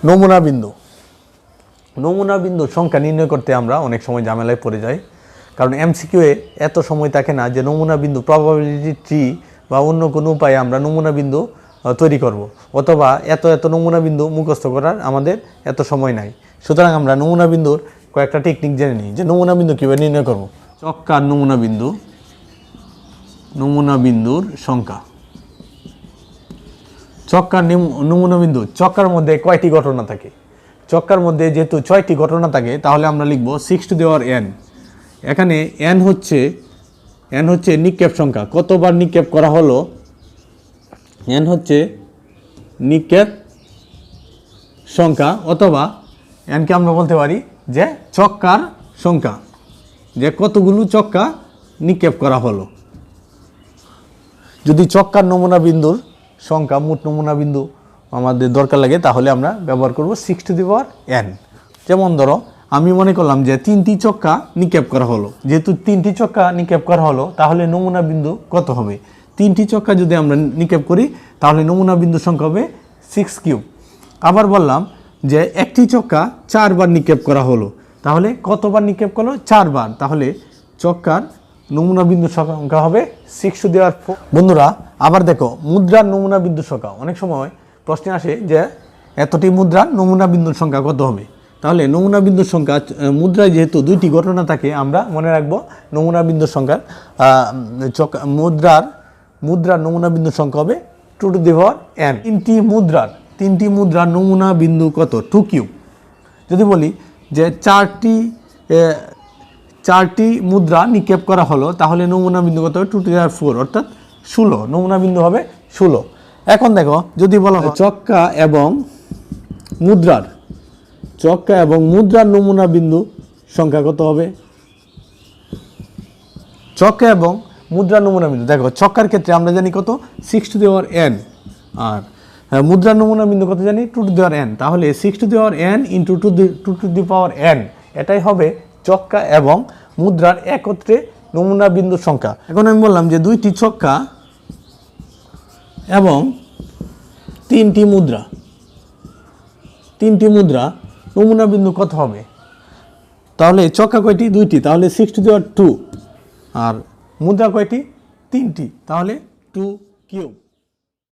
নমুনা বিন্দু। নমুনা বিন্দু সংখ্যা নির্ণয় করতে আমরা অনেক সময় ঝামেলায় পড়ে যাই, কারণ এমসিকিউ এ এত সময় থাকে না যে নমুনা বিন্দু প্রবাবিলিটি ট্রি বা অন্য কোনো উপায়ে আমরা নমুনা বিন্দু তৈরি করব, অথবা এত নমুনা বিন্দু মুখস্থ করার আমাদের এত সময় নাই। সুতরাং আমরা নমুনা বিন্দুর কয়েকটা টেকনিক জেনে নিই যে নমুনা বিন্দু কীভাবে নির্ণয় করব। চক্কার নমুনা বিন্দু, নমুনা বিন্দুর সংখ্যা। চক্কার নমুনা বিন্দু, চক্কার মধ্যে কয়টি ঘটনা থাকে? চক্কার মধ্যে যেহেতু 6টি ঘটনা থাকে, তাহলে আমরা লিখব 6n। এখানে n হচ্ছে নিক্ষেপ সংখ্যা, কতবার নিক্ষেপ করা হলো, n হচ্ছে নিক্ষেপ সংখ্যা, অথবা nকে আমরা বলতে পারি যে চক্কার সংখ্যা, যে কতগুলো চক্কা নিক্ষেপ করা হলো। যদি চক্কার নমুনা বিন্দুর সংখ্যা, মোট নমুনা বিন্দু আমাদের দরকার লাগে, তাহলে আমরা ব্যবহার করব 6n। যেমন ধরো আমি মনে করলাম যে 3টি চক্কা নিক্ষেপ করা হলো, যেহেতু 3টি চক্কা নিক্ষেপ করা হলো, তাহলে নমুনা বিন্দু কত হবে? 3টি চক্কা যদি আমরা নিক্ষেপ করি, তাহলে নমুনা বিন্দু সংখ্যা হবে 6³ আবার বললাম যে একটি চক্কা 4বার নিক্ষেপ করা হলো, তাহলে কতবার নিক্ষেপ করলো? 4বার, তাহলে চক্কার নমুনা বিন্দু সংখ্যা হবে 6⁴। বন্ধুরা আবার দেখো মুদ্রার নমুনা বিন্দু সংখ্যা। অনেক সময় প্রশ্নে আসে যে এতটি মুদ্রার নমুনা বিন্দুর সংখ্যা কত হবে? তাহলে নমুনা বিন্দুর সংখ্যা, মুদ্রায় যেহেতু 2টি ঘটনা থাকে, আমরা মনে রাখবো নমুনা বিন্দুর সংখ্যার মুদ্রার নমুনা বিন্দুর সংখ্যা হবে 2n। তিনটি মুদ্রার নমুনা বিন্দু কত? 2³ যদি বলি যে 4টি মুদ্রা নিক্ষেপ করা হলো, তাহলে নমুনা বিন্দু কত হবে? 2⁴, অর্থাৎ 16। নমুনা বিন্দু হবে 16। এখন দেখো যদি বলা হয় চক্কা এবং মুদ্রার নমুনা বিন্দু সংখ্যা কত হবে? চক্কা এবং মুদ্রার নমুনা বিন্দু, দেখো চক্কার ক্ষেত্রে আমরা জানি কত? 6n, আর মুদ্রার নমুনা বিন্দু কত জানি? 2n। তাহলে 6n × 2n, এটাই হবে চক্কা এবং মুদ্রার একত্রে নমুনা বিন্দুর সংখ্যা। এখন আমি বললাম যে 2টি চক্কা এবং 3টি মুদ্রা নমুনা বিন্দু কত হবে? তাহলে চক্কা কয়টি? 2টি, তাহলে 6⁴, আর মুদ্রা কয়টি? 3টি, তাহলে 2³